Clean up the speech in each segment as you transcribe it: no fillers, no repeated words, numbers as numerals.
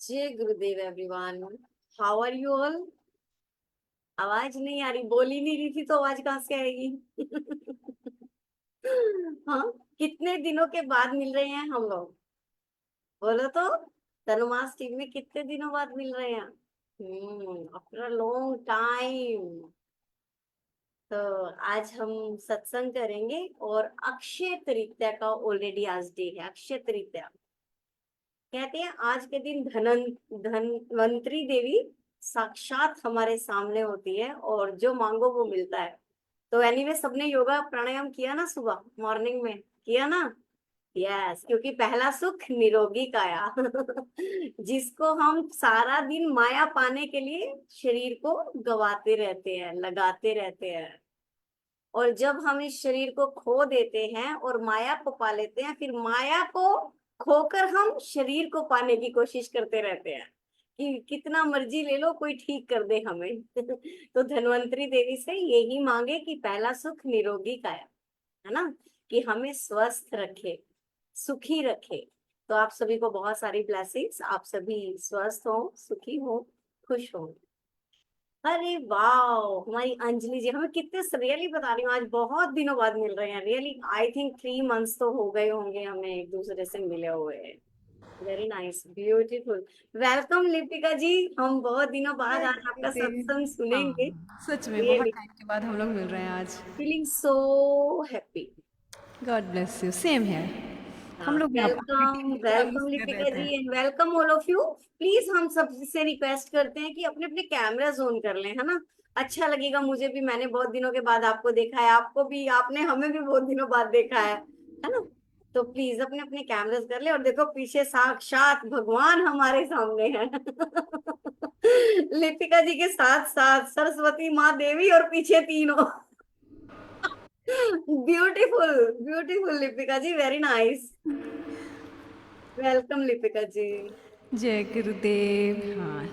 जय Gurudev everyone. How are you all? आवाज नहीं आ रही, बोल ही नहीं रही थी तो आवाज कहाँ से आएगी? हाँ, कितने दिनों के बाद मिल रहे हैं हम लोग, बोलो तो। तनुमास टीवी में कितने दिनों बाद मिल रहे हैं? After long time. तो आज हम सत्संग करेंगे और अक्षय तृतीया का ऑलरेडी आज डे है। अक्षय तृतीया कहते हैं आज के दिन धनवंतरी देवी साक्षात हमारे सामने होती है और जो मांगो वो मिलता है। तो एनीवे सबने योगा प्राणायाम किया ना, सुबह मॉर्निंग में किया ना? यस, क्योंकि पहला सुख निरोगी काया। जिसको हम सारा दिन माया पाने के लिए शरीर को गवाते रहते हैं, लगाते रहते हैं। और जब हम इस शरीर को खो देते हैं और माया को पा लेते हैं, फिर माया को खोकर हम शरीर को पाने की कोशिश करते रहते हैं कि कितना मर्जी ले लो, कोई ठीक कर दे हमें। तो धन्वंतरी देवी से यही मांगे कि पहला सुख निरोगी काया, है ना, कि हमें स्वस्थ रखे, सुखी रखे। तो आप सभी को बहुत सारी ब्लेसिंग्स, आप सभी स्वस्थ हो, सुखी हो, खुश हो। अरे वाह, हमारी अंजलि जी हमें कितने, रियली बता रही हूँ, आज बहुत दिनों बाद मिल रहे हैं। रियली आई थिंक 3 मंथ्स तो हो गए होंगे हमें एक दूसरे से मिले हुए। Very nice, beautiful. Welcome Lipika ji, हम बहुत दिनों बाद जय आज आपका गुरुदेव। सत्संग सुनेंगे। हाँ, सच में बहुत रियली टाइम के बाद हम लोग मिल रहे हैं आज। Feeling so happy. God bless you, same है। हम लोग भी आपकी वेलकम टीम को थोड़ा मिस वेलकम कर रहे लिपिका थे। जी and welcome all of you. Please हम सबसे रिक्वेस्ट करते हैं कि अपने अपने कैमरा ऑन कर लें, है ना? अच्छा लगेगा मुझे भी, मैंने बहुत दिनों के बाद आपको देखा है, आपको भी, आपने हमें भी बहुत दिनों बाद देखा है ना? तो प्लीज अपने अपने कैमरास कर ले। और देखो पीछे साक्षात भगवान हमारे सामने है। लिपिका जी के साथ साथ सरस्वती माँ देवी और पीछे तीनों। ब्यूटीफुल, ब्यूटीफुल लिपिका जी, वेरी नाइस। वेलकम लिपिका जी। जय गुरुदेव। हाँ,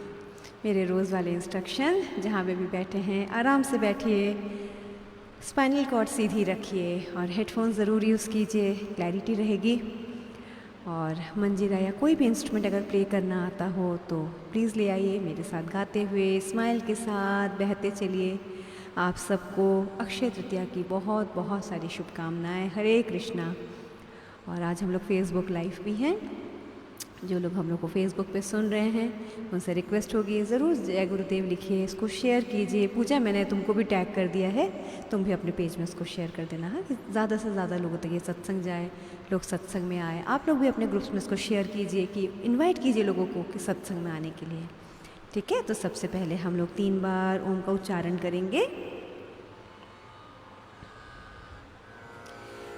मेरे रोज़ वाले इंस्ट्रक्शन, जहाँ पे भी बैठे हैं आराम से बैठिए, स्पाइनल कॉर्ड सीधी रखिए और हेडफोन ज़रूर यूज़ कीजिए, क्लैरिटी रहेगी। और मंजीरा या कोई भी इंस्ट्रूमेंट अगर प्ले करना आता हो तो प्लीज़ ले आइए, मेरे साथ गाते हुए स्माइल के साथ बहते चलिए। आप सबको अक्षय तृतीया की बहुत बहुत सारी शुभकामनाएं। हरे कृष्णा। और आज हम लोग फेसबुक लाइव भी हैं। जो लोग हम लोग को फेसबुक पे सुन रहे हैं उनसे रिक्वेस्ट होगी, ज़रूर जय गुरुदेव लिखिए, इसको शेयर कीजिए। पूजा, मैंने तुमको भी टैग कर दिया है, तुम भी अपने पेज में इसको शेयर कर देना है, कि ज़्यादा से ज़्यादा लोगों तक ये सत्संग जाए, लोग सत्संग में आए। आप लोग भी अपने ग्रुप्स में इसको शेयर कीजिए, कि इन्वाइट कीजिए लोगों को कि सत्संग में आने के लिए। ठीक है, तो सबसे पहले हम लोग 3 बार ओम का उच्चारण करेंगे।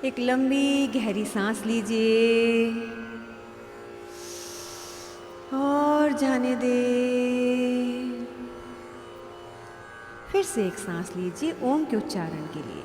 एक लंबी गहरी सांस लीजिए और जाने दे। फिर से एक सांस लीजिए ओम के उच्चारण के लिए।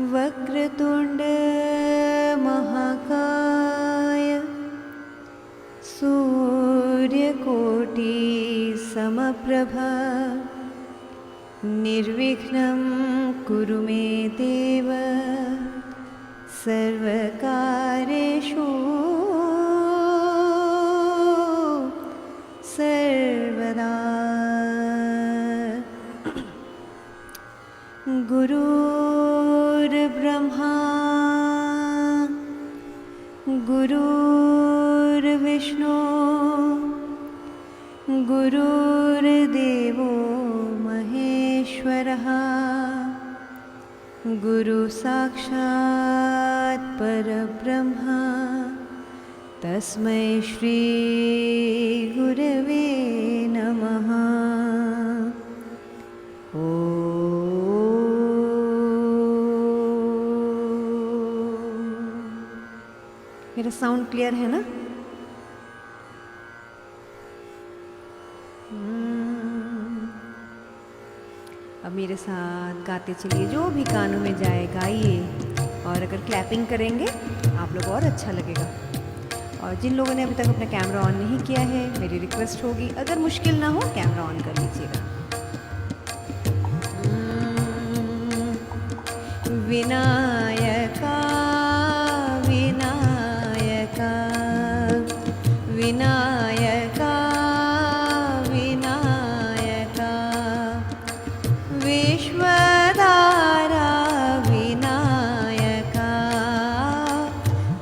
वक्रतुंड महाकाय सूर्यकोटि समप्रभा निर्विघ्नं कुरु मे देव सर्वकार्येषु सर्वदा। गुरुर्ब्रह्मा गुरुर्विष्णु गुरुर्देवो महेश्वरः गुरु साक्षात् परब्रह्मा तस्मै श्री गुरवे नमः। मेरा साउंड क्लियर है ना? अब मेरे साथ गाते चलिए, जो भी कानों में जाए गाइए, और अगर क्लैपिंग करेंगे आप लोग और अच्छा लगेगा। और जिन लोगों ने अभी तक अपना कैमरा ऑन नहीं किया है, मेरी रिक्वेस्ट होगी अगर मुश्किल ना हो कैमरा ऑन कर लीजिएगा। विनायका विनायका विनायका विनायका विश्वधारा विनायका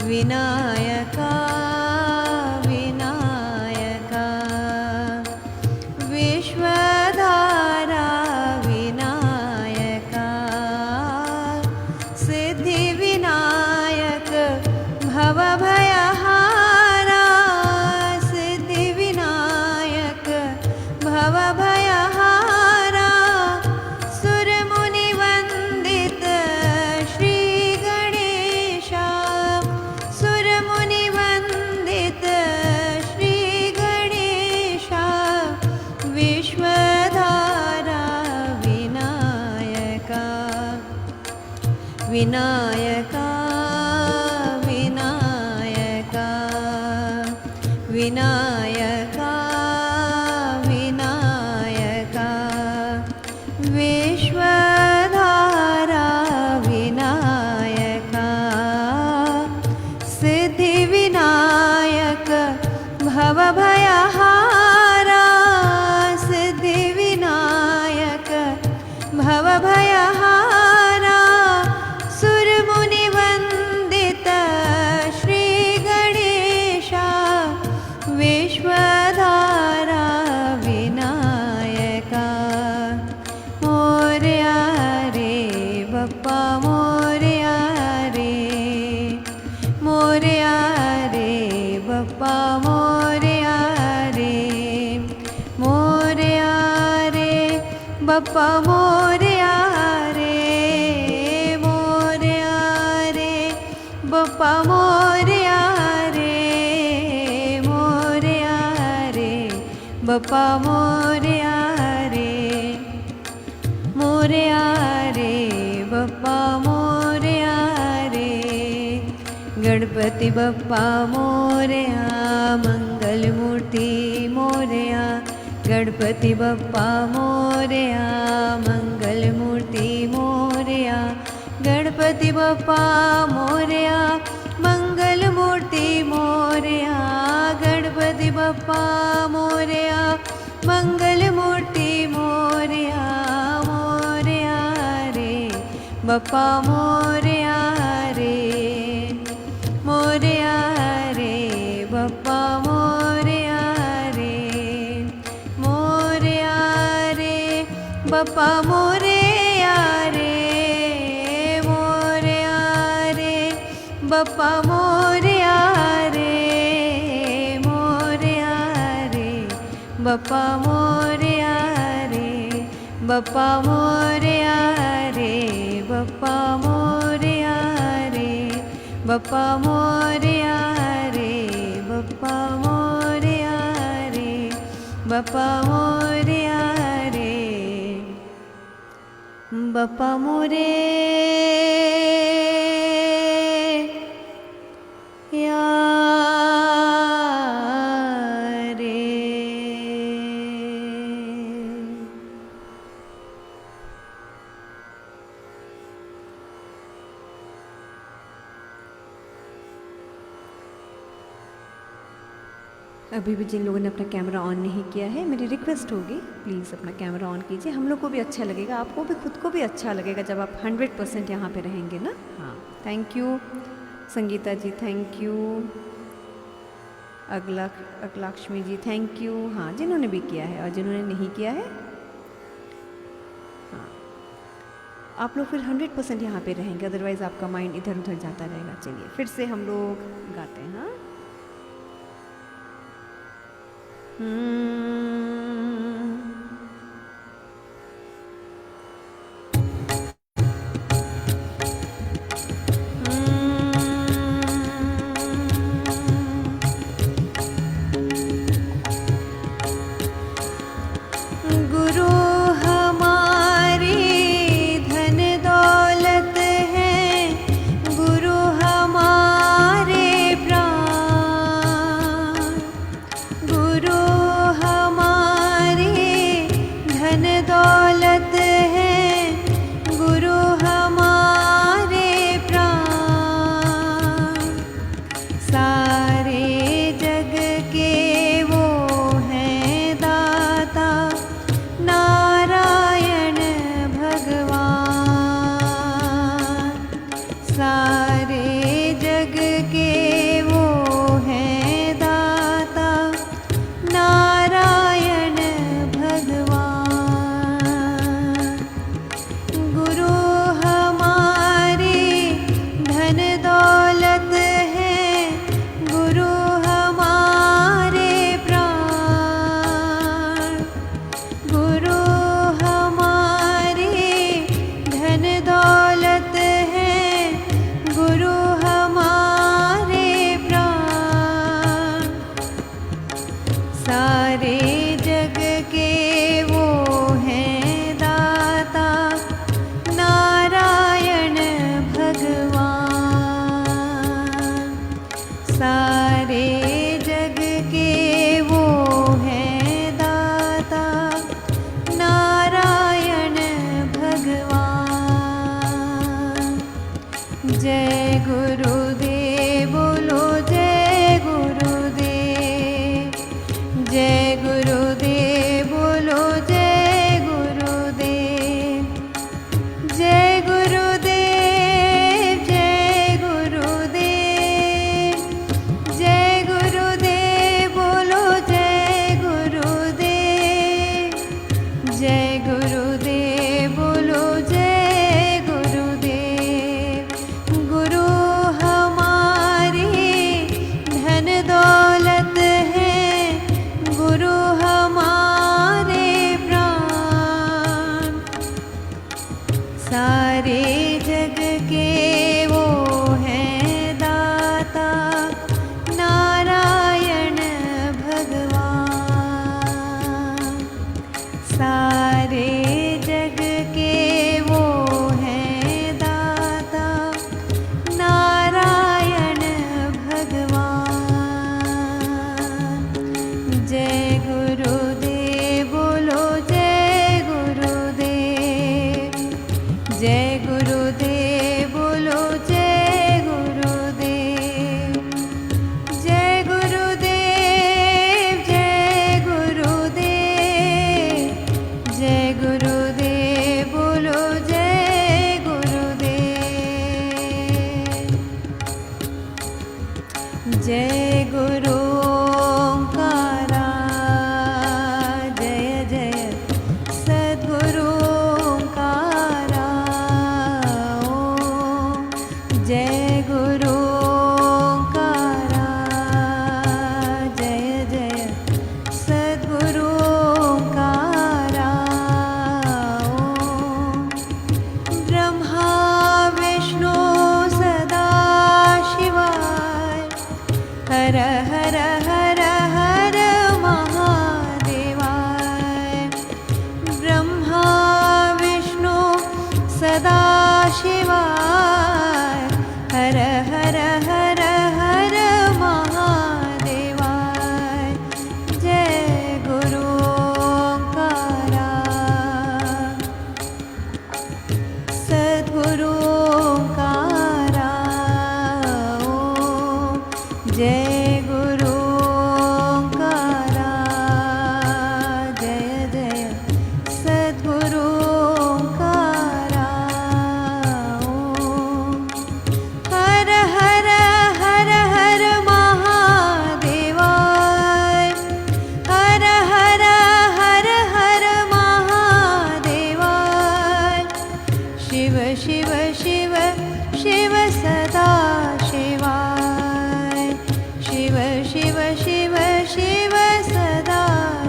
विनायका विनायका विश्वधारा विनायका सिद्धि विनायक भवभयहारा सिद्धि विनायक भवभयहारा सुरमुनिवन्दित श्री गणेशा सुरमुनिवन्दित श्री गणेशा विश्वधारा विनायका विनायका विनायका विनायका विनायका विश्वधारा विनायका सिद्धि विनायक भवभयहारा सिद्धि विनायक भवभयहारा सुरमुनिवन्दित श्री गणेशा विश्वधारा विनायका मोरया रे बप्पा मोरया रे मोरया रे बप्पा मोरया रे मोरया रे बप्पा मोरया रे मोरया रे बप्पा मोरया रे मोरया रे बप्पा मोरया रे मोरया रे बप्पा मोरया रे गणपति बप्पा मोरया मंगल मूर्ति मोरया गणपति बप्पा मोरया मंगल मूर्ति मोरया गणपति बप्पा मोरया मंगल मूर्ति मोरया गणपति बप्पा मोरया मंगल मूर्ति मोरया मोरया रे बप्पा मोरया रे मोरया रे बप्पा मोरया रे मोरया रे बप्पा मोरया रे मोरया रे बप्पा मोरया रे मोरया रे बप्पा मोरया रे बप्पा मोरया रे बप्पा मोरया रे बप्पा मोरया रे बप्पा मोरया रे बप्पा मोरया रे बप्पा मोरे या रे। अभी भी जिन लोगों ने अपना कैमरा ऑन नहीं किया है, मेरी रिक्वेस्ट होगी प्लीज़ अपना कैमरा ऑन कीजिए। हम लोग को भी अच्छा लगेगा, आपको भी, खुद को भी अच्छा लगेगा जब आप 100% यहाँ पे रहेंगे ना। हाँ, thank you Sangeeta ji, thank you Agalakshmi ji, thank you. हाँ, जिन्होंने भी किया है और जिन्होंने नहीं किया है, हाँ, आप लोग फिर 100% यहाँ पे रहेंगे, अदरवाइज़ आपका माइंड इधर उधर जाता रहेगा। चलिए फिर से हम लोग गाते हैं। हाँ, जय गुरु ओंकारा, जय जय सद्गुरु ओंकारा। ओम जय गुरु ओंकारा, जय जय सद्गुरु ओंकारा। ओम ब्रह्मा विष्णु सदा शिवाय, हर हर हर हर महादेवाय। ब्रह्मा विष्णु सदा शिवाय, हर हर हर हर महादेवाय। जय गुरु ओंकारा, सद्गुरु ओंकारा। ओम जय गुरु ओंकारा, जय जय सद्गुरु ओंकारा। ओम हर हर हर हर महादेवाय, हर हर हर हर महादेवाय। शिव शिव शिव शिव सदा शिवाय, शिव शिव शिव शिव सदा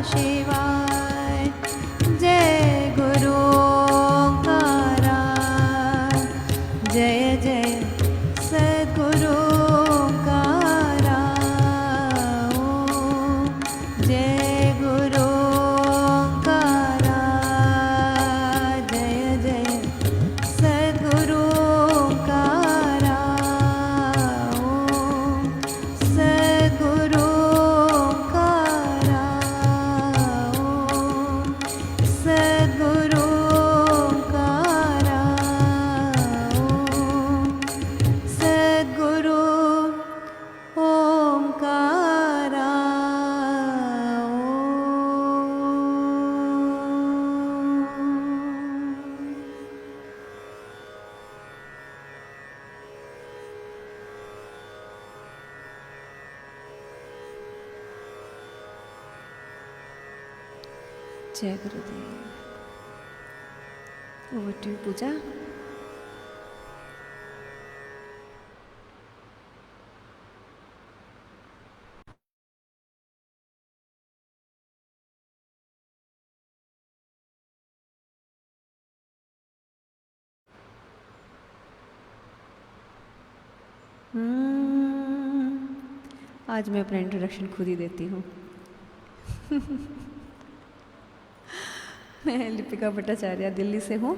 शिवाय। जय गुरु ओंकारा, जय जय सद्गुरु ओंकारा। ओम जय गुरु ओंकारा, जय जय सद्गुरु ओंकारा। ओम सद्गुरु ओंकारा। ओम सद्गुरु ओंकारा। ओम सद्गुरु ओंकारा। ओम। जय गुरुदेव। ओवर टू यू, पूजा। आज मैं अपना इंट्रोडक्शन खुद ही देती हूँ। मैं लिपिका भट्टाचार्य दिल्ली से हूँ।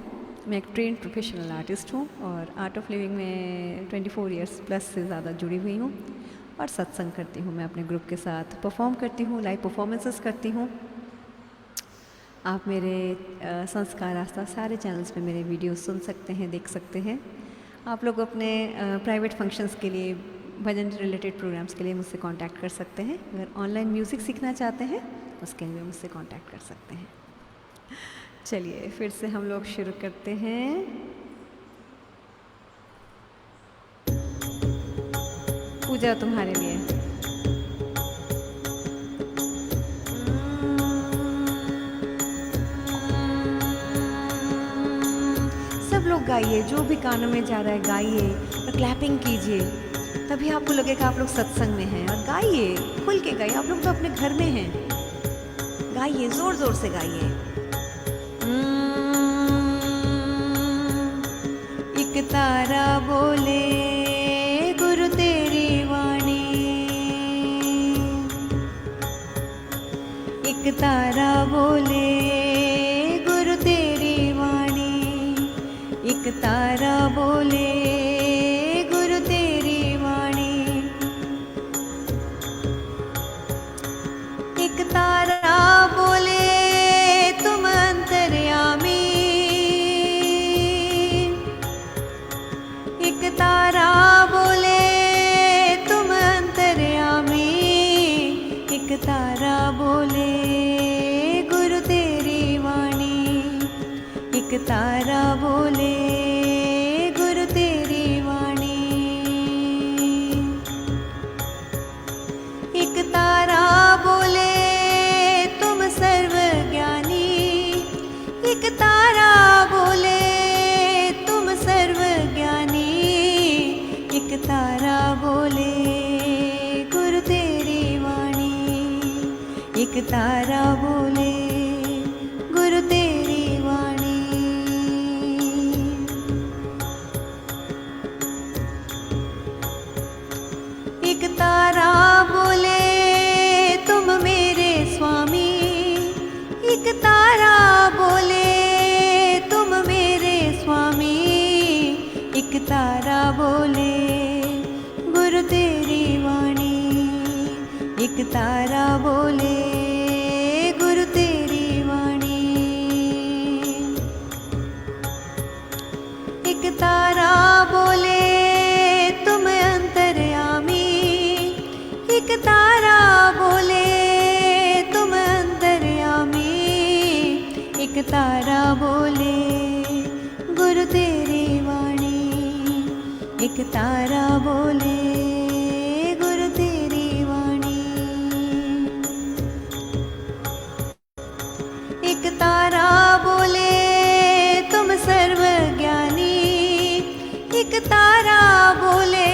मैं एक ट्रेंड प्रोफेशनल आर्टिस्ट हूँ और आर्ट ऑफ लिविंग में 24 इयर्स प्लस से ज़्यादा जुड़ी हुई हूँ और सत्संग करती हूँ। मैं अपने ग्रुप के साथ परफॉर्म करती हूँ, लाइव परफॉर्मेंसेस करती हूँ। आप मेरे संस्कार आस्था सारे चैनल्स पे मेरे वीडियो सुन सकते हैं, देख सकते हैं। आप लोग अपने प्राइवेट फंक्शंस के लिए, भजन रिलेटेड प्रोग्राम्स के लिए मुझसे कांटेक्ट कर सकते हैं। अगर ऑनलाइन म्यूज़िक सीखना चाहते हैं उसके लिए मुझसे कांटेक्ट कर सकते हैं। चलिए फिर से हम लोग शुरू करते हैं। पूजा तुम्हारे लिए। सब लोग गाइए, जो भी कानों में जा रहा है गाइए और क्लैपिंग कीजिए, तभी आपको लगेगा आप लोग सत्संग में हैं। और गाइए, खुल के गाइए, आप लोग तो अपने घर में हैं। गाइए, जोर जोर से गाइए। एक तारा बोले गुरु तेरी वाणी, एक तारा बोले गुरु तेरी वाणी, एक तारा बोले गुरु तेरी वाणी, एक तारा बोले तुम अंतर्यामी, एक तारा बोले गुरु तेरी वाणी, एक तारा बोले गुरु तेरी वाणी। एक तारा बोले तुम मेरे स्वामी, एक तारा बोले तुम मेरे स्वामी, एक तारा बोले गुरु तेरी वाणी, एक तारा बोले गुरु तेरी वाणी। एक तारा बोले तुम अंतर्यामी, एक तारा बोले तुम अंतर्यामी, एक तारा बोले गुरु तेरी वाणी, एक तारा बोले गुरु तेरी वाणी। एक तारा बोले तुम सर्वज्ञानी, एक तारा बोले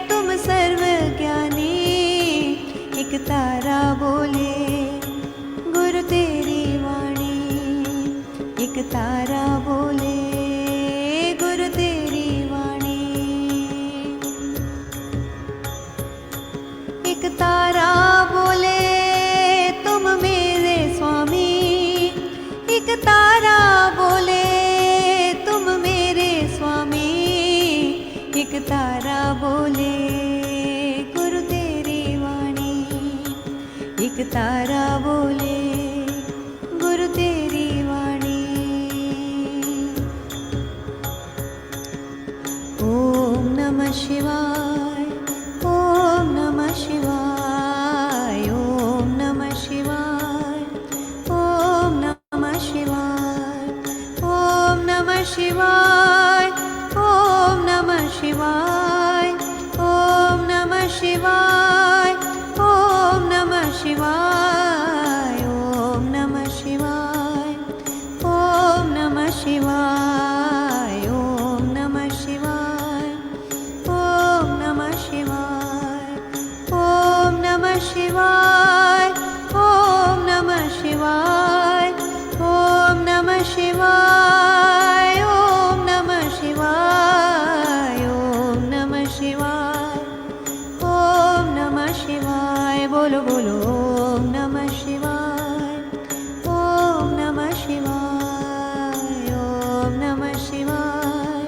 तुम सर्वज्ञानी, एक तारा बोले गुरु तेरी वाणी, एक तारा बोले गुरु तेरी वाणी। एक तारा बोले तुम मेरे स्वामी, एक तारा बोले तुम मेरे स्वामी, एक तारा बोले गुरु तेरी वाणी, एक तारा बोले गुरु तेरी वाणी। ओम नमः शिवाय, ओम नमः शिवाय, ओम नमः शिवाय, ओम नमः शिवाय, ओम नमः शिवाय, ओम नमः शिवाय, ओम नमः शिवाय, ओम नमः शिवाय, ओम नमः शिवाय, ओम नमः शिवाय, ओम नमः शिवाय, ओम नमः शिवाय, ओम नमः शिवाय, ओम नमः शिवाय, ओम नमः शिवाय, ओम नमः शिवाय, ओम नमः शिवाय, ओम नमः शिवाय। बोलो बोलो ओम नमः शिवाय, ओम नमः शिवाय, ओम नमः शिवाय,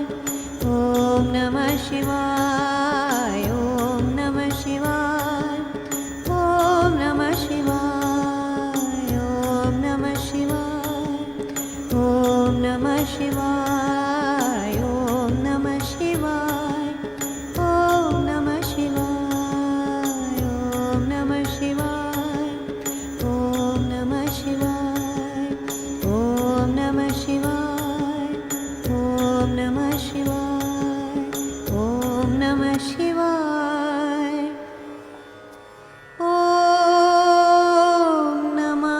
ओम नमः शिवाय, ओम नमः शिवाय, ओम नमः शिवाय, ओम नमः शिवाय, ओम नमः शिवाय, ओम नमः शिवाय, ओम नमः शिवाय, ओम नमः शिवाय, ओम नमः शिवाय, ओम नमः शिवाय, ओम नमः शिवाय, ओम नमः शिवाय, ओम नमः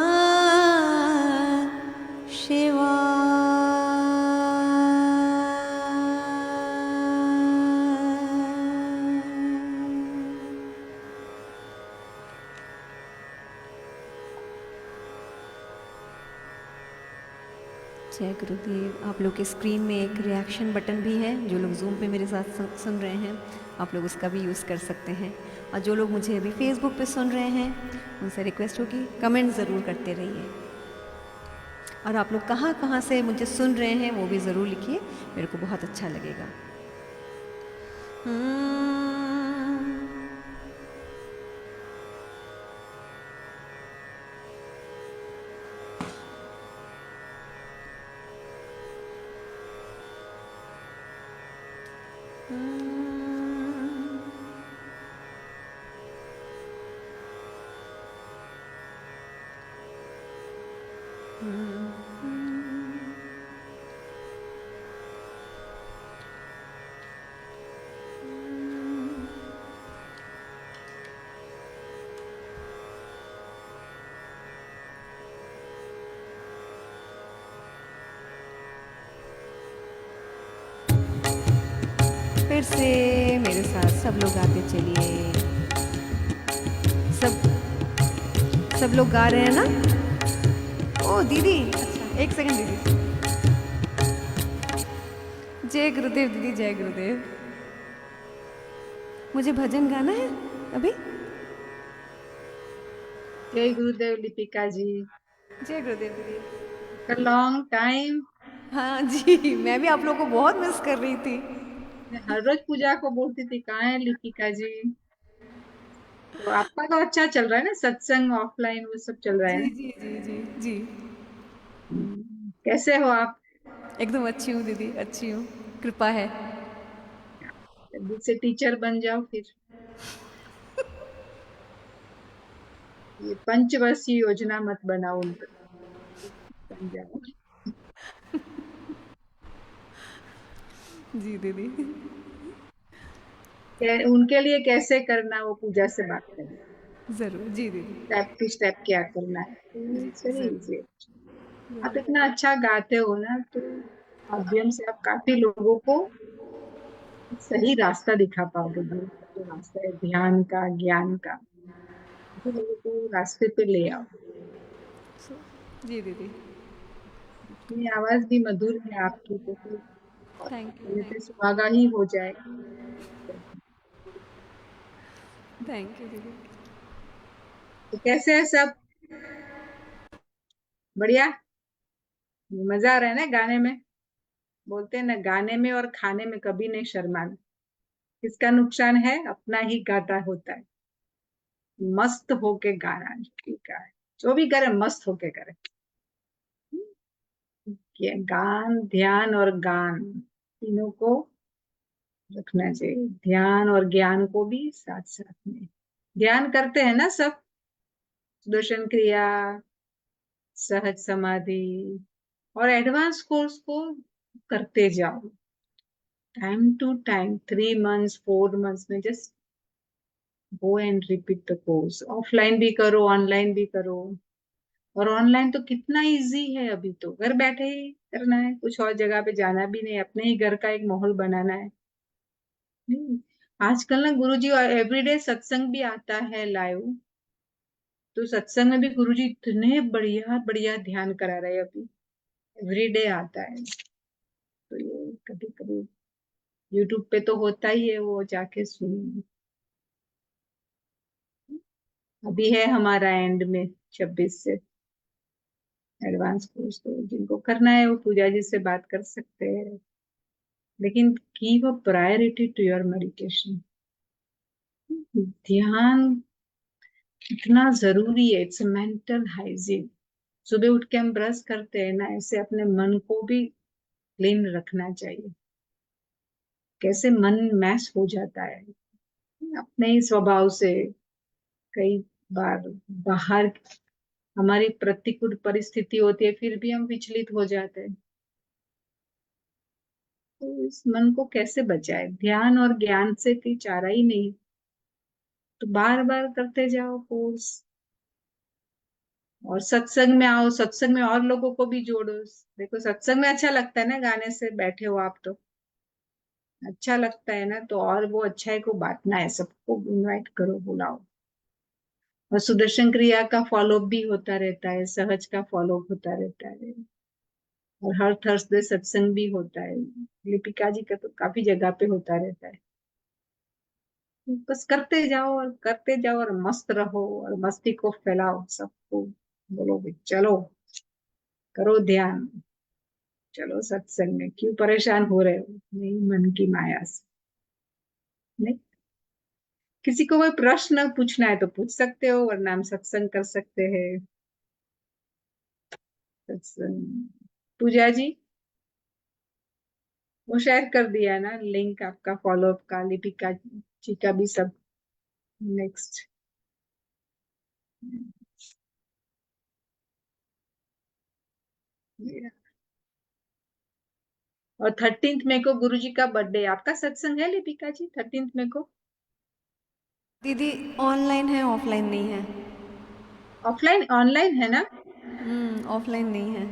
शिवाय। जय गुरुदेव। आप लोग के स्क्रीन में एक रिएक्शन बटन भी है, जो लोग जूम पे मेरे साथ सुन रहे हैं आप लोग उसका भी यूज़ कर सकते हैं। और जो लोग मुझे अभी फेसबुक पे सुन रहे हैं उनसे रिक्वेस्ट होगी कमेंट ज़रूर करते रहिए। और आप लोग कहाँ कहाँ से मुझे सुन रहे हैं वो भी ज़रूर लिखिए, मेरे को बहुत अच्छा लगेगा। फिर से मेरे साथ सब लोग गाते चलिए। सब सब लोग गा रहे हैं ना? ओ दीदी, अच्छा एक सेकंड दीदी। जय गुरुदेव दीदी, जय गुरुदेव। मुझे भजन गाना है अभी। जय गुरुदेव लिपिका जी। जय गुरुदेव दीदी। After long time. हाँ जी, मैं भी आप लोगों को बहुत मिस कर रही थी। मैं हर रोज पूजा को बोलती थी कहाँ है लिपिका जी। तो आपका तो अच्छा चल रहा है ना, सत्संग ऑफलाइन वो सब चल रहा है जी ना। जी जी जी जी। कैसे हो आप? एकदम अच्छी हूँ दीदी, अच्छी हूँ, कृपा है। जल्दी से टीचर बन जाओ फिर। ये पंचवर्षीय योजना मत बनाओ उन पर, बन जाओ। जी दीदी। उनके लिए कैसे करना वो पूजा से बात करें। ज़रूर जी दीदी। स्टेप टू स्टेप क्या करना है जी चलिए ज़रूर इजी। आप ज़रूर। इतना अच्छा गाते हो ना, तो माध्यम से आप काफी लोगों को सही रास्ता दिखा पाओगे। जो रास्ता है ध्यान का, ज्ञान का, काफी लोगों को रास्ते पे ले आओ। जी दीदी। अपनी आवाज भी मधुर है आपकी, तो फिर थैंक यू मेरे पे थैंक सुहागा ही हो जाएगा। यू थैंक यू दीदी। तो कैसे है सब? बढ़िया? मजा आ रहा है ना गाने में? बोलते हैं ना, गाने में और खाने में कभी नहीं शर्माना। किसका नुकसान है? अपना ही गाता होता है। मस्त होके गाना, ठीक है। जो भी करे मस्त होके करे। ये गान, ध्यान और गान तीनों को रखना चाहिए। ध्यान और ज्ञान को भी साथ साथ में। ध्यान करते हैं ना सब, सुदर्शन क्रिया, सहज समाधि और एडवांस कोर्स को करते जाओ। Time to time, 3 months 4 months में just go and repeat the course. Offline भी करो, ऑनलाइन भी करो। और ऑनलाइन तो कितना इजी है, अभी तो घर बैठे ही करना है, कुछ और जगह पे जाना भी नहीं, अपने ही घर का एक माहौल बनाना है। नहीं, आजकल ना गुरुजी एवरीडे सत्संग भी आता है लाइव। तो सत्संग में भी गुरुजी इतने बढ़िया बढ़िया ध्यान करा रहे हैं अभी, एवरीडे आता है। तो ये कभी कभी यूट्यूब पे तो होता ही है, वो जाके सुनिए। अभी है हमारा एंड में 26 से एडवांस कोर्स, तो जिनको करना है वो पूजा जी से बात कर सकते हैं। लेकिन give a priority to your meditation. ध्यान इतना जरूरी है, इट्स मेंटल हाइजीन। सुबह उठ के हम ब्रश करते हैं ना, ऐसे अपने मन को भी क्लीन रखना चाहिए। कैसे मन मैस हो जाता है अपने ही स्वभाव से। कई बार बाहर हमारी प्रतिकूल परिस्थिति होती है, फिर भी हम विचलित हो जाते हैं। तो इस मन को कैसे बचाए? ध्यान और ज्ञान से कोई चारा ही नहीं। तो बार बार करते जाओ कोर्स, और सत्संग में आओ, सत्संग में और लोगों को भी जोड़ो। देखो सत्संग में अच्छा लगता है ना, गाने से बैठे हो आप तो अच्छा लगता है ना, तो और वो अच्छाई को बांटना है, सबको इनवाइट करो, बुलाओ। और सुदर्शन क्रिया का फॉलोअप भी होता रहता है, सहज का फॉलोअप होता रहता है। और हर थर्सडे सत्संग भी होता है। लिपिका जी का तो काफी जगह पे होता रहता है। बस करते जाओ और करते जाओ और मस्त रहो और मस्ती को फैलाओ सबको। बोलो भाई चलो करो ध्यान, चलो सत्संग में, क्यों परेशान हो रहे हो? नहीं, मन की माया से नहीं। किसी को कोई प्रश्न पूछना है तो पूछ सकते हो, वरना हम सत्संग कर सकते हैं। सत्संग पूजा जी वो शेयर कर दिया है ना लिंक आपका फॉलोअप का, लिपिका जी का भी सब। नेक्स्ट। और 13th मई को गुरु जी का बर्थडे, आपका सत्संग है लिपिका जी 13th मई को? वो दीदी ऑनलाइन है, ऑफलाइन नहीं है। ऑफलाइन, ऑनलाइन है ना? ऑफलाइन नहीं है।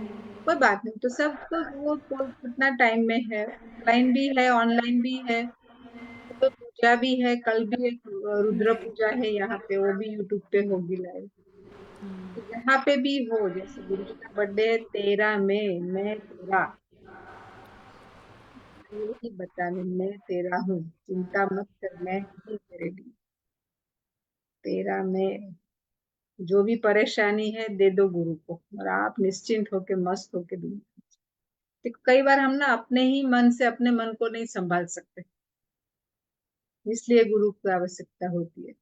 कोई बात नहीं, तो सब तो वो कितना टाइम में है, ऑफलाइन भी है ऑनलाइन भी है। पूजा भी है, कल भी एक रुद्र पूजा है यहाँ पे, वो भी यूट्यूब पे होगी लाइव। तो यहाँ पे भी हो, जैसे गुरु जी का बर्थडे है 13 मई, मैं तेरा, यही बताने, मैं तेरा हूँ, चिंता मत कर, मैं हूँ तेरे लिए। 13 मई, जो भी परेशानी है दे दो गुरु को, और आप निश्चिंत होके मस्त होके दुनिया। देखो कई बार हम ना अपने ही मन से अपने मन को नहीं संभाल सकते, इसलिए गुरु की आवश्यकता होती है।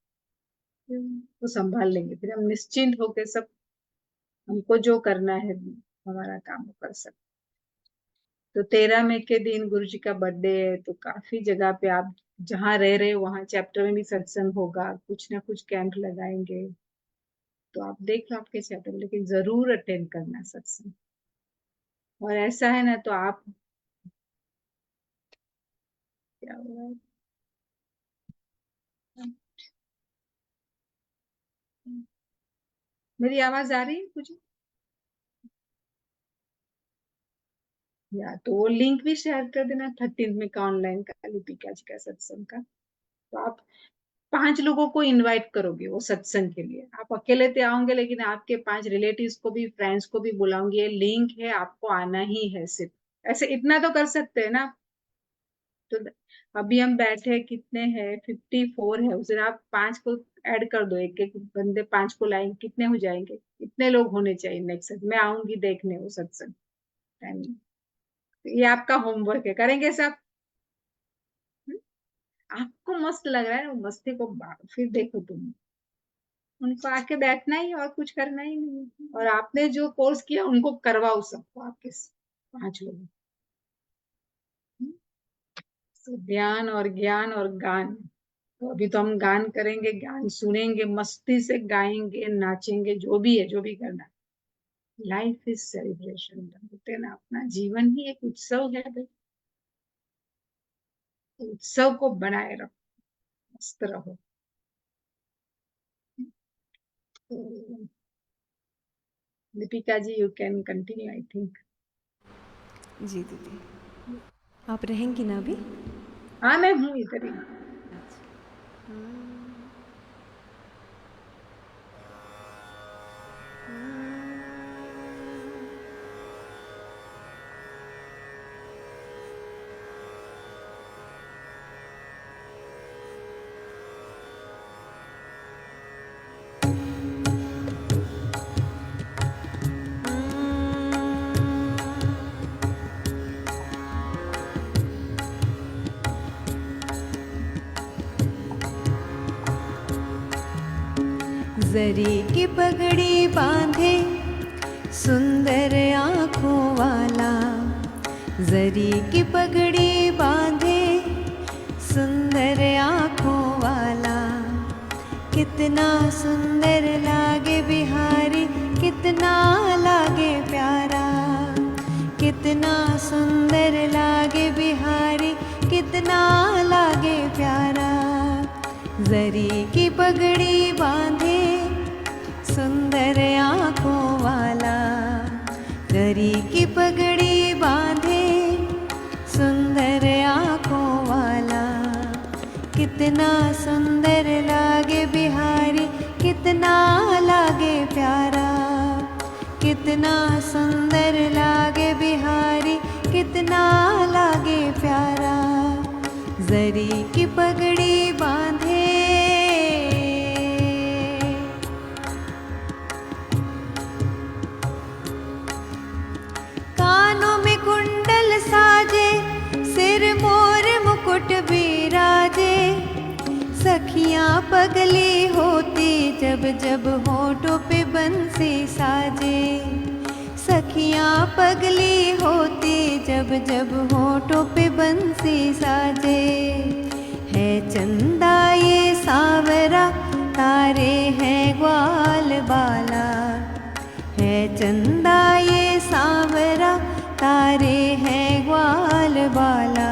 तो संभाल लेंगे, फिर हम निश्चिंत होके सब, हमको जो करना है हमारा काम वो कर सकते। तो 13 मई के दिन गुरु जी का बर्थडे है, तो काफी जगह पे आप जहाँ रह रहे हो वहाँ चैप्टर में भी सत्संग होगा, कुछ ना कुछ कैंप लगाएंगे। तो आप देख लो आपके चैप्टर में, लेकिन जरूर अटेंड करना सत्संग। और ऐसा है ना, तो आप क्या हो रहा है? मेरी आवाज आ रही है कुछ? या तो वो लिंक भी शेयर कर देना 13 में का, ऑनलाइन का, लिपिका जी का सत्संग का। तो आप 5 लोगों को इनवाइट करोगे वो सत्संग के लिए। आप अकेले तो आओगे, लेकिन आपके 5 रिलेटिव्स को भी, फ्रेंड्स को भी बुलाओगे। ये लिंक है, आपको आना ही है सिर्फ। ऐसे इतना तो कर सकते हैं ना। तो अभी हम बैठे कितने हैं, 54 है, उसे आप 5 को ऐड कर दो, एक एक बंदे 5 को लाएंगे, कितने हो जाएंगे? इतने लोग होने चाहिए नेक्स्ट। मैं आऊंगी देखने वो सत्संग टाइम। ये आपका होमवर्क है, करेंगे सब। हम्म? आपको मस्त लग रहा है वो मस्ती को, फिर देखो तुम, उनको आके बैठना ही और कुछ करना ही नहीं। और आपने जो कोर्स किया उनको करवाओ सबको, आपके 5 लोग। तो ध्यान और ज्ञान और गान। तो अभी तो हम गान करेंगे, ज्ञान सुनेंगे, मस्ती से गाएंगे, नाचेंगे, जो भी है, जो भी करना है। लाइफ इज सेलिब्रेशन, बोलते हैं ना, अपना जीवन ही एक उत्सव है भाई। तो उत्सव को बनाए रखो, मस्त रहो। तो Deepika ji, you can continue I think. जी दीदी, आप रहेंगी ना अभी? हाँ मैं हूँ इधर ही। जरी की पगड़ी बांधे सुंदर आँखों वाला, जरी की पगड़ी बांधे सुंदर आँखों वाला, कितना सुंदर लागे बिहारी, कितना लागे प्यारा, कितना सुंदर लागे बिहारी, कितना लागे प्यारा। जरी की पगड़ी बांधे सुंदर आँखों वाला, जरी की पगड़ी बांधे सुंदर आँखों वाला, कितना सुंदर लागे बिहारी, कितना लागे प्यारा, कितना सुंदर लागे बिहारी, कितना लागे प्यारा। जरी की पगड़ी बांधे, कानों में कुंडल साजे, सिर मोर मुकुट बिराजे, सखियां पगली होती जब जब होठों पे बंसी साजे, सखियां पगली होती जब जब होठों पे बंसी साजे। है चंदा ये सांवरा, तारे हैं ग्वाल बाला, है चंदा ये सांवरा, तारे हैं ग्वाल बाला,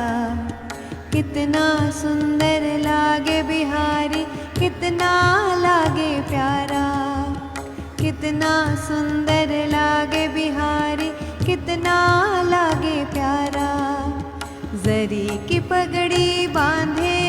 कितना सुंदर लागे बिहारी, कितना लागे प्यारा, कितना सुंदर लागे बिहारी, कितना लागे प्यारा। जरी की पगड़ी बांधे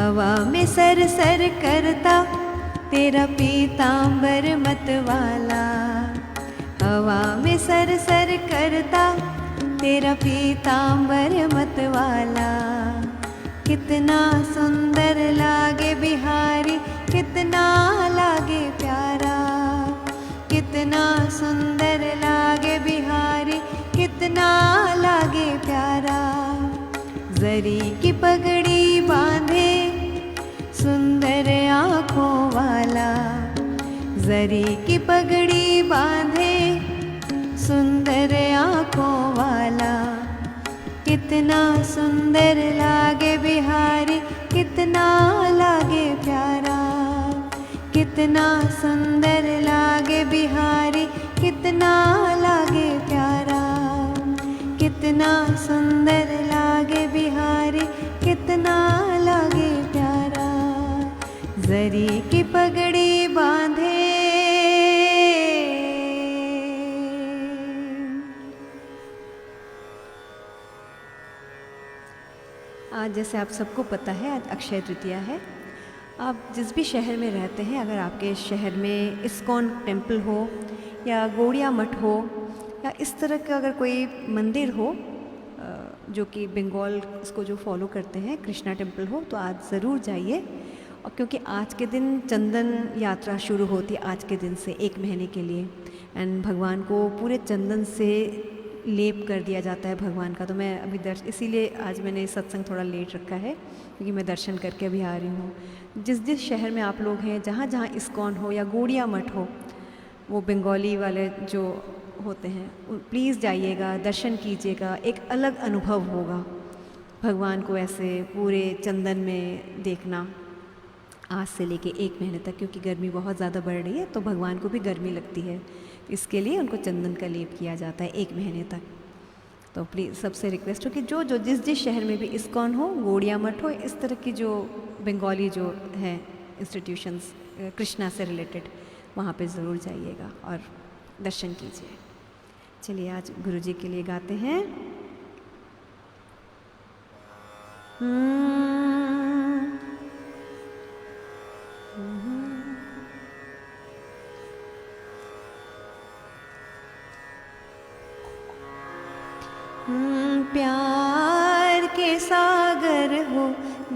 हवा में सर सर करता तेरा पीतांबर मतवाला, हवा में सर सर करता तेरा पीतांबर मतवाला। कितना सुंदर लागे बिहारी, कितना लागे प्यारा, कितना सुंदर लागे बिहारी, कितना लागे प्यारा। जरी की पगड़ी बांधे सुंदर आँखों वाला, जरी की पगड़ी बांधे सुंदर आँखों वाला। कितना सुंदर लागे बिहारी, कितना लागे प्यारा, कितना सुंदर लागे बिहारी, कितना लागे प्यारा, कितना सुंदर लागे बिहारी, कितना लागे प्यारा। जरी की पगड़ी बांधे। आज जैसे आप सबको पता है आज अक्षय तृतीया है। आप जिस भी शहर में रहते हैं, अगर आपके शहर में इस्कॉन टेम्पल हो या गौड़िया मठ हो या इस तरह का अगर कोई मंदिर हो जो कि बंगाल इसको जो फॉलो करते हैं, कृष्णा टेम्पल हो, तो आज ज़रूर जाइए। और क्योंकि आज के दिन चंदन यात्रा शुरू होती है, आज के दिन से 1 महीने के लिए, एंड भगवान को पूरे चंदन से लेप कर दिया जाता है भगवान का। तो मैं अभी इसीलिए आज मैंने सत्संग थोड़ा लेट रखा है, क्योंकि मैं दर्शन करके अभी आ रही हूँ। जिस जिस शहर में आप लोग हैं, जहाँ जहाँ इस्कॉन हो या गौड़िया मठ हो, वो बंगाली वाले जो होते हैं, प्लीज़ जाइएगा, दर्शन कीजिएगा। एक अलग अनुभव होगा भगवान को ऐसे पूरे चंदन में देखना, आज से लेके 1 महीने तक, क्योंकि गर्मी बहुत ज़्यादा बढ़ रही है तो भगवान को भी गर्मी लगती है, इसके लिए उनको चंदन का लेप किया जाता है 1 महीने तक। तो प्लीज़ सबसे रिक्वेस्ट हो कि जो जो जिस जिस शहर में भी इस्कॉन हो, गौड़िया मठ हो, इस तरह की जो बंगाली जो है इंस्टीट्यूशंस कृष्णा से रिलेटेड, वहाँ पे ज़रूर जाइएगा और दर्शन कीजिए। चलिए आज गुरु जी के लिए गाते हैं। प्यार के सागर हो,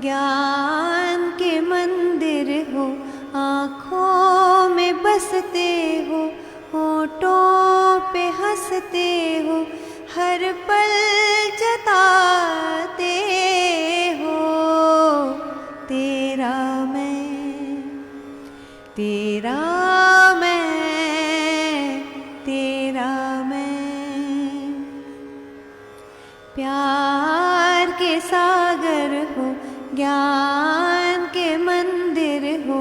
ज्ञान के मंदिर हो, आँखों में बसते हो, होठों पे हंसते हो, हर पल जताते हो तेरा मैं, तेरा मैं, तेरा मैं। प्यार के सागर हो, ज्ञान के मंदिर हो,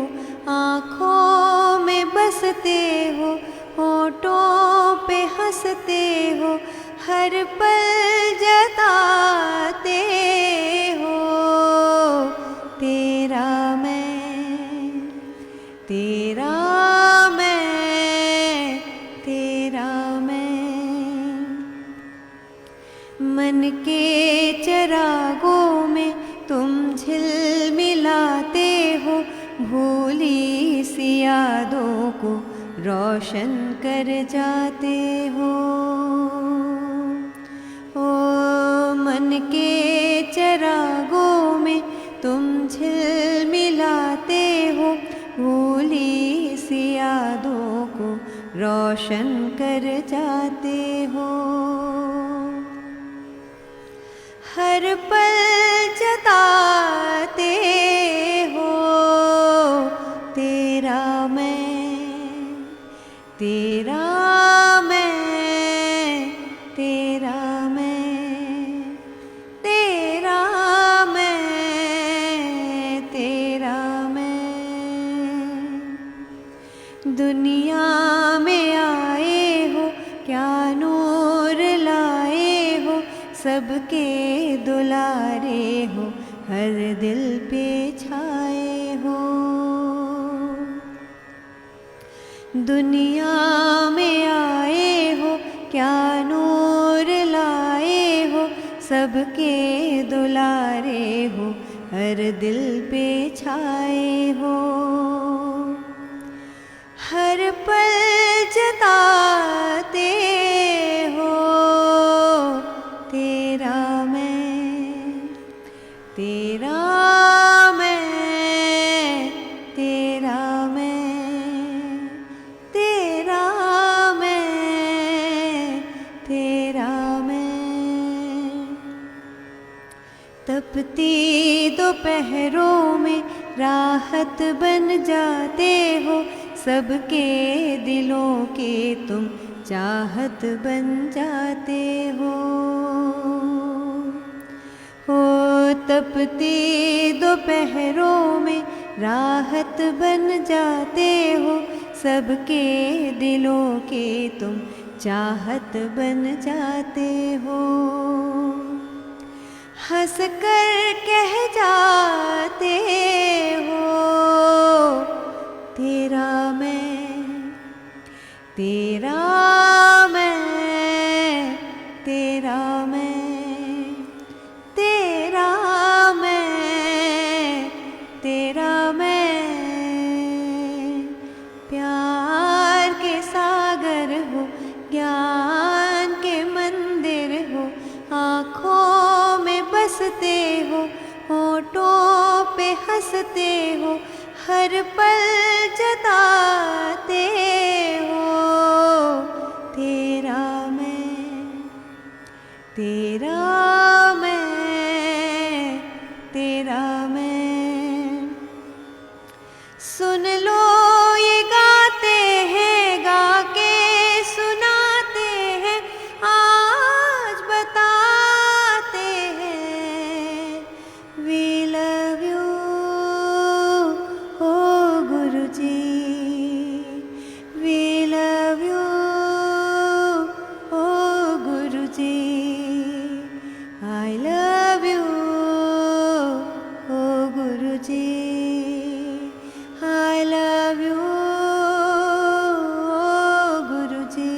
आँखों में बसते हो, होठों पे हंसते हो, हर पल जताते हो तेरा मैं, तेरा मैं, तेरा मैं। मन के चरागों में तुम झिलमिलाते हो, भूली सी यादों को रोशन कर जाते हो। ओ मन के चरागों में तुम झिलमिलाते हो, भूली सी यादों को रोशन कर जाते हो। हर पल जताते हो तेरा मैं, तेरा मैं, तेरा मैं, तेरा मैं, तेरा मैं। दुनिया में आए हो, क्या नूर लाए हो, सबके दुलारे हो, हर दिल पे छाए हो। दुनिया में आए हो, क्या नूर लाए हो, सबके दुलारे हो, हर दिल पे छाए हो, हर पल जताते हो तेरा मैं, तेरा मैं, तेरा मैं, तेरा मैं, तेरा मैं। तपती दोपहरों में राहत बन जाते हो, सबके दिलों के तुम चाहत बन जाते हो। तपती दोपहरों में राहत बन जाते हो, सबके दिलों के तुम चाहत बन जाते हो। हंस कर कह जाते हो तेरा मैं, तेरा मैं, तेरा मैं, तेरा मैं, तेरा मैं। प्यार के सागर हो, ज्ञान के मंदिर हो, आँखों में बसते हो, होठों पे हंसते हो, हर पल जताते हो तेरा मैं, तेरा मैं, तेरा मैं। सुन लो ये गाते हैं, गा के सुनाते हैं, आज बताते हैं। We love you O Guruji, we love you O Guruji, I love you O Guruji, I love you O Guruji,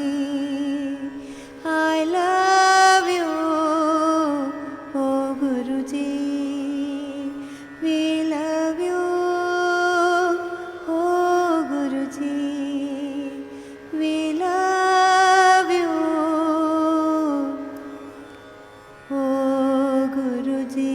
I love you O Guruji, we love you O Guruji, we love you ओ गुरुजी।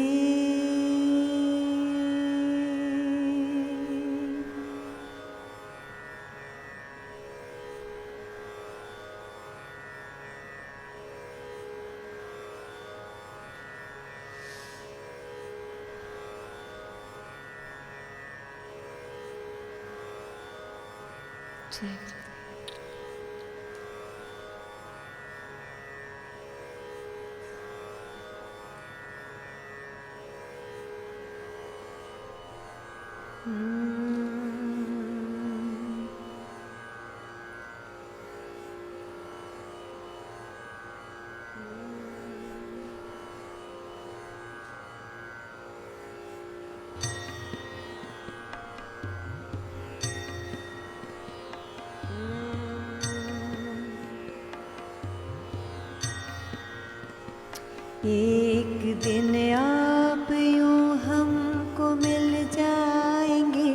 एक दिन आप यूं हमको मिल जाएंगे,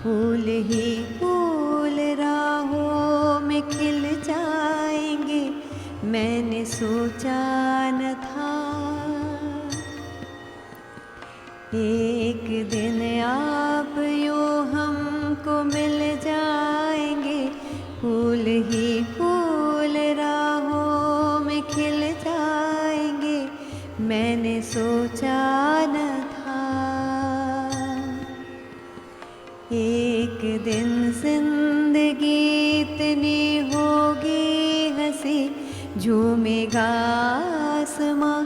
फूल ही फूल राहों में खिल जाएंगे, मैंने सोचा न था। एक दिन आप यूं हमको मिल जाएंगे, फूल ही फूल राहों में खिल जाएंगे, मैंने सोचा न था। एक दिन जिंदगी इतनी होगी हंसी, झूमेगा आसमां,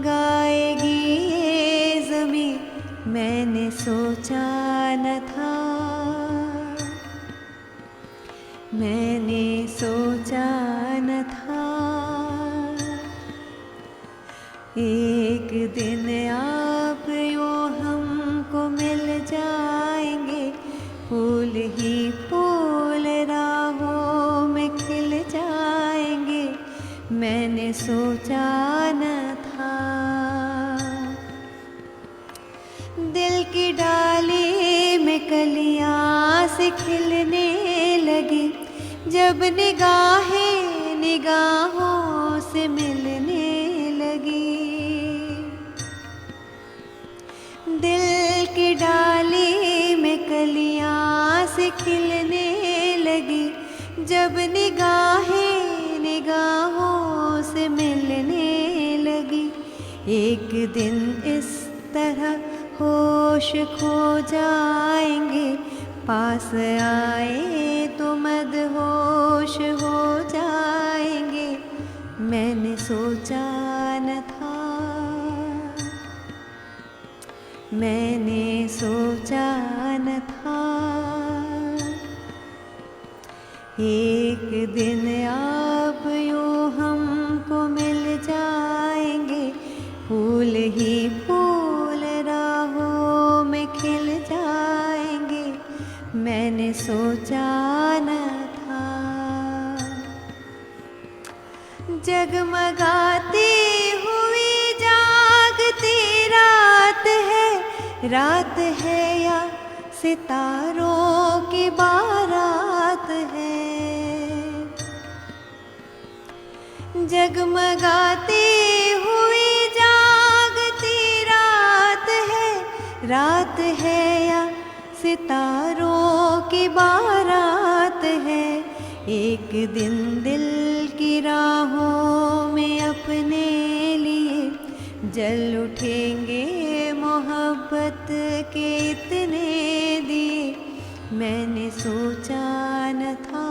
गाएगी ये ज़मीं, मैंने सोचा न था। मैंने सोचा न था। एक दिन आप यूं हमको मिल जाएंगे, फूल ही फूल राहों में खिल जाएंगे, मैंने सोचा न था। दिल की डाली में कलियां से खिलने लगी, जब निगाहें निगाहों से मिलने लगी। दिल की डाली में कलियां से खिलने लगी, जब निगाहें निगाहों से मिलने लगी। एक दिन इस तरह होश खो जाएंगे, पास आए तो मदहोश हो जाएंगे। मैंने सोचा न था, मैंने सोचा न था, एक दिन आप यूं हमको मिल जाएंगे, फूल ही फूल राहों में खिल जाएंगे। मैंने सोचा न था। जगमगाती हुई जागती रात है या सितारों की बारात है। जगमगाती हुई जागती रात है या सितारों की बारात है। एक दिन दिल की राहों में अपने लिए जल उठेंगे मोहब्बत के इतने दिए। मैंने सोचा न था,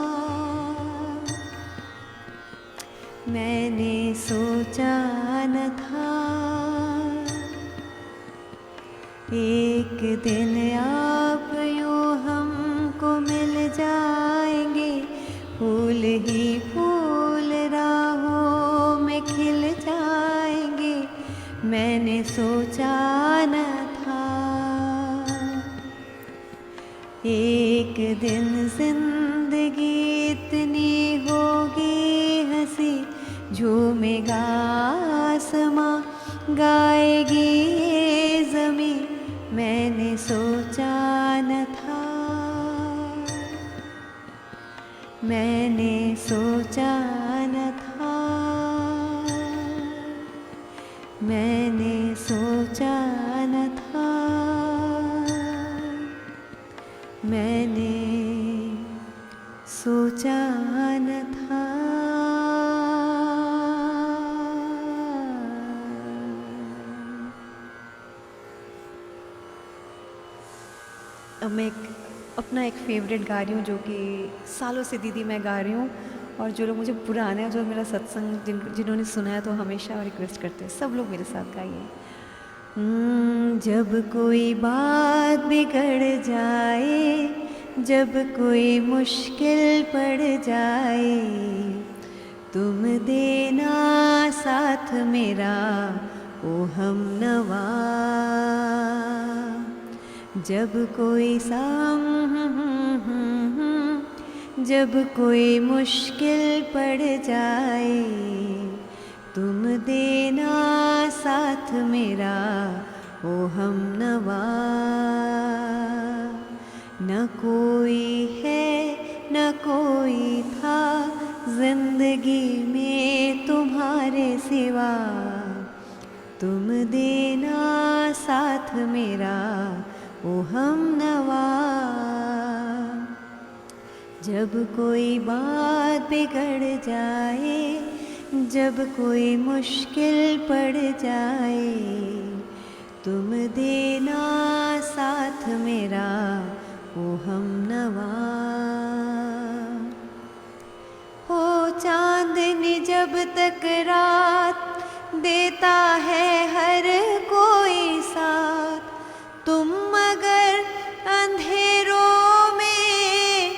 मैंने सोचा न था, एक दिन आप यूं हमको मिल जाएंगे, फूल ही फूल राहों में खिल जाएंगे। मैंने सोचा न था, एक दिन जिंदगी इतनी होगी हंसी, झूमेगा आसमां गाएगी ये ज़मीं। मैंने सोचा न था, मैंने सोचा न था, मैंने सोचा न था, मैंने सोचा न था। अब मैं अपना एक फेवरेट गा रही हूँ, जो कि सालों से दीदी मैं गा रही हूँ। और जो लोग मुझे पुराने हैं, जो मेरा सत्संग जिन्होंने सुना है, तो हमेशा रिक्वेस्ट करते हैं सब लोग मेरे साथ गाइए। जब कोई बात बिगड़ जाए, जब कोई मुश्किल पड़ जाए, तुम देना साथ मेरा ओ हमनवा। जब कोई जब कोई मुश्किल पड़ जाए, तुम देना साथ मेरा ओ हमनवा। न कोई है न कोई था जिंदगी में तुम्हारे सिवा, तुम देना साथ मेरा ओ हमनवा। जब कोई बात बिगड़ जाए, जब कोई मुश्किल पड़ जाए, तुम देना साथ मेरा ओ हमनवा। हो चांदनी जब तक रात देता है हर कोई साथ, तुम मगर अंधेरों में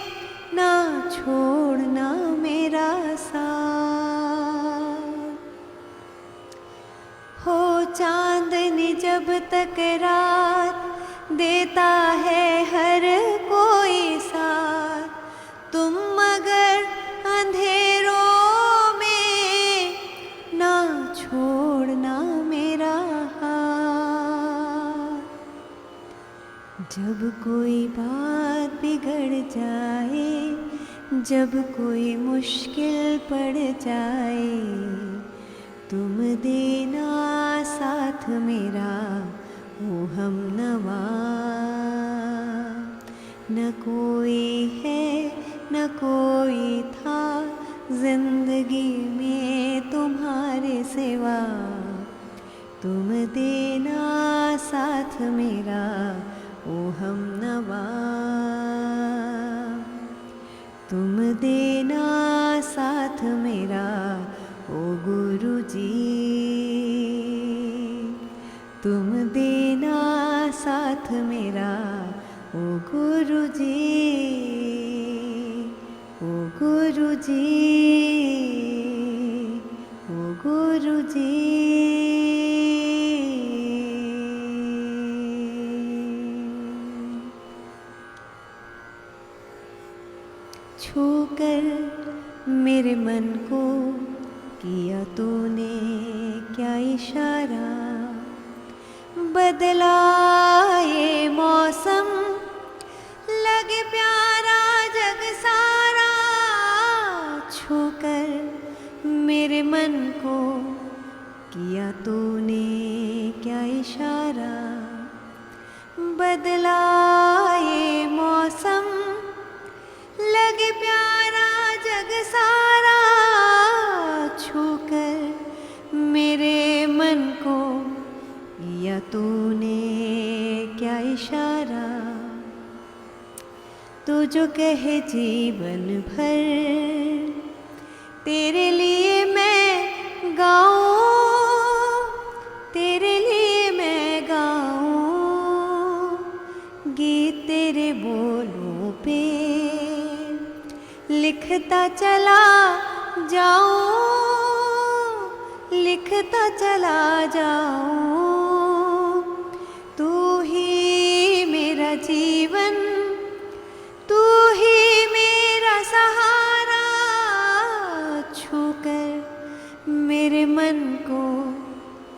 ना छोड़ना मेरा साथ। हो चांदनी जब तक रात देता है हर कोई साथ, तुम मगर अंधेरों में ना छोड़ना मेरा हाथ। जब कोई बात बिगड़ जाए, जब कोई मुश्किल पड़ जाए, तुम देना साथ मेरा ओ हमनवा। न कोई है न कोई था जिंदगी में तुम्हारे सिवा, तुम देना साथ मेरा ओ हमनवा। तुम देना साथ मेरा ओ गुरुजी, तुम देना साथ मेरा ओ गुरुजी, ओ गुरुजी, ओ गुरुजी। छूकर मेरे मन को किया तूने क्या इशारा, बदला ये मौसम लगे प्यारा जग सारा। छूकर मेरे मन को किया तूने क्या इशारा, बदला ये मौसम लगे प्यारा जग सारा। छूकर मेरे मन को किया तूने क्या इशारा, तू जो कहे जीवन भर तेरे लिए मैं गाऊं, तेरे लिए मैं गाऊं गीत तेरे बोलों पे लिखता चला जाऊं, लिखता चला जाऊं। तू ही मेरा जीवन, तू ही मेरा सहारा। छूकर मेरे मन को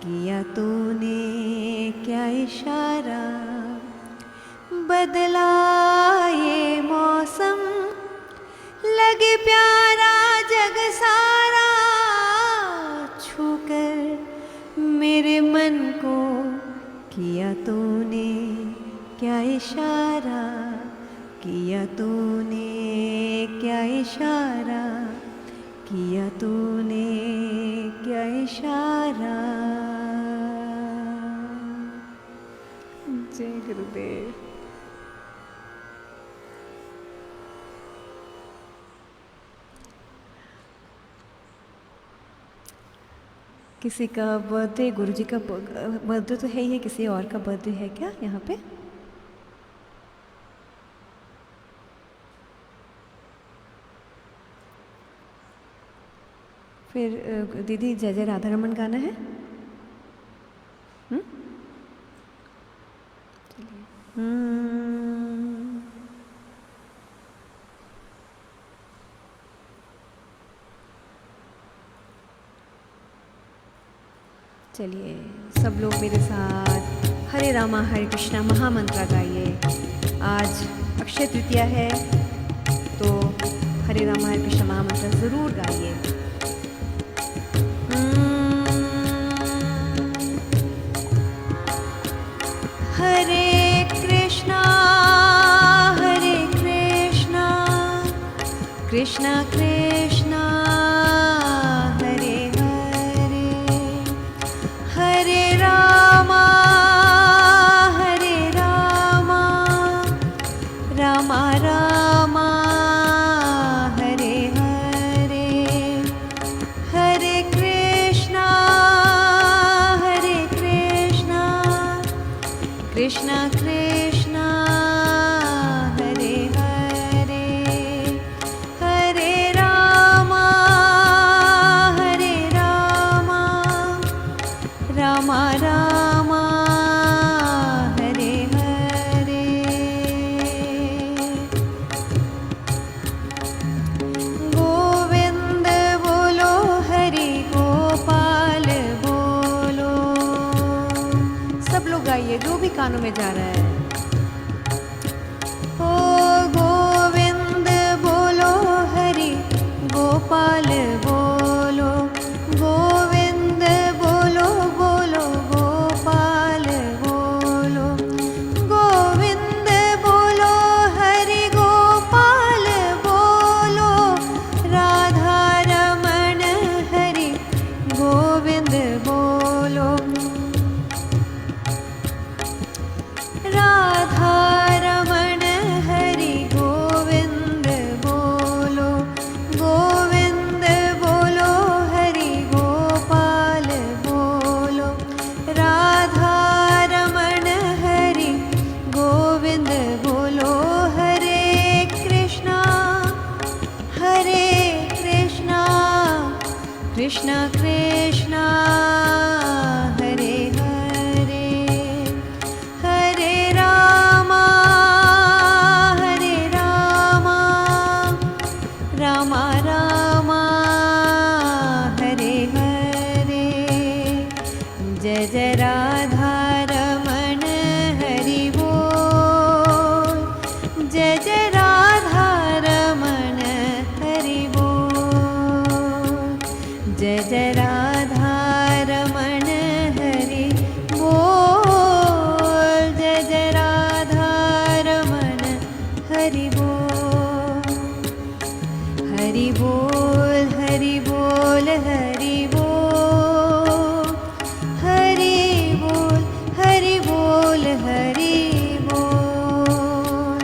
किया तूने क्या इशारा, बदला ये मौसम लगे प्यारा जग सारा। छूकर मेरे मन को किया तूने क्या इशारा, किया तूने क्या इशारा, किया तूने क्या इशारा। जय गुरुदेव। किसी का बर्थडे, गुरुजी का बर्थडे तो है ही है, किसी और का बर्थडे है क्या यहाँ पे? फिर दीदी जय जय राधा रमन गाना है? चलिए सब लोग मेरे साथ हरे रामा हरे कृष्णा महामंत्र गाइए। आज अक्षय तृतीया है तो हरे रामा हरे कृष्णा महामंत्र ज़रूर गाइए। हरे कृष्णा कृष्णा कृष्णा हरे हरे, हरे रामा रामा रामा हरे हरे, हरे कृष्णा कृष्णा कृष्णा हरे हरे, हरे रामा रामा रामा हरे हरे। गोविंद बोलो हरि गोपाल बोलो। सब लोग गाइए जो भी कानों में जा रहा है। ओ गोविंद बोलो हरि गोपाल बोलो, गोविंद बोलो बोलो गोपाल बोलो, गोविंद बोलो हरि गोपाल बोलो, राधा रमण हरि गोविंद बोलो, राधा रमण हरि गोविंद बोलो, गोविंद बोलो हरि गोपाल बोलो, राधा रमण हरि गोविंद बोलो, हरे कृष्णा कृष्णा कृष्णा हरे हरे, हरे रामा रामा रामा हरे हरे, जय जय राधा रमण हरि बोल, जय जय राधा रमण हरि बोल, जय जय राधा रमण हरि बोल, जय जय राधा रमण हरि बोल, हरि बोल हरि बोल हरि बोल, हरि बोल हरि बोल हरि बोल,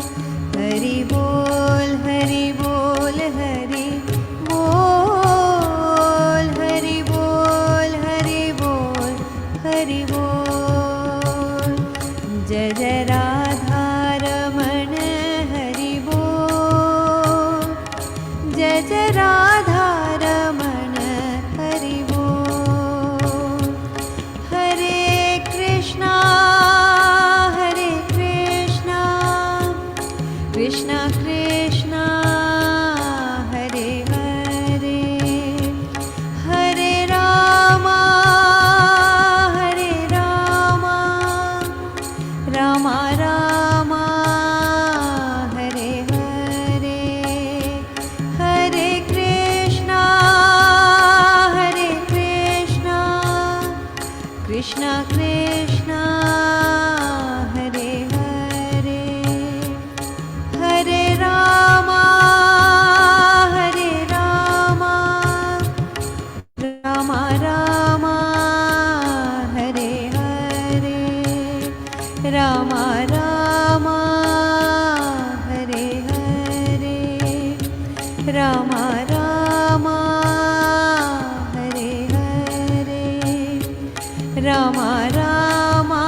हरि बोल हरि बोल हरि बोल, हरि बोल हरि बोल हरि बोल, जय जय राधा रमण हरि बोल, जय जय राधा रमण हरि बोल, हरे कृष्णा कृष्णा कृष्णा हरे हरे, हरे रामा रामा रामा हरे हरे, हरे कृष्णा कृष्णा कृष्णा हरे हरे, हरे रामा रामा रामा हरे हरे, रामा रामा हरे हरे, रामा रामा हरे हरे, रामा रामा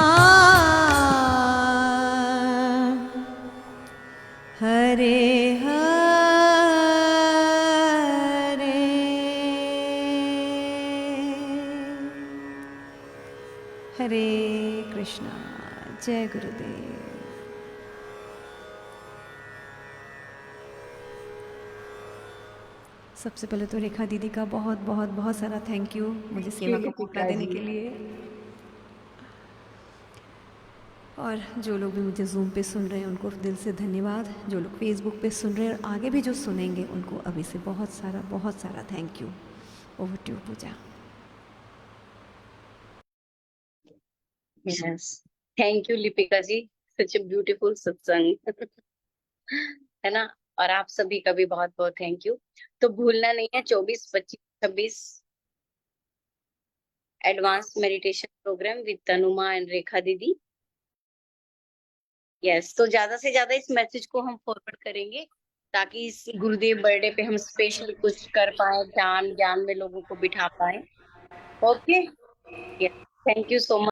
हरे हरे। हरे कृष्णा, जय गुरुदेव। सबसे पहले तो रेखा दीदी का बहुत बहुत बहुत सारा थैंक यू मुझे सेवा का मौका देने के लिए, और जो लोग भी मुझे ज़ूम पे सुन रहे हैं उनको दिल से धन्यवाद, जो लोग फेसबुक पे सुन रहे हैं और आगे भी जो सुनेंगे उनको अभी से बहुत सारा thank you. Over to Puja. Yes. Thank you, Lipika ji, such a beautiful satsang है ना। और आप सभी का भी बहुत बहुत थैंक यू। तो भूलना नहीं है 24, 25, 26 advance meditation programme with Tanuma and Rekha दीदी। यस, तो ज्यादा से ज्यादा इस मैसेज को हम फॉरवर्ड करेंगे ताकि इस गुरुदेव बर्थडे पे हम स्पेशल कुछ कर पाए, ज्ञान में लोगों को बिठा पाए। Okay, yes, thank you so much.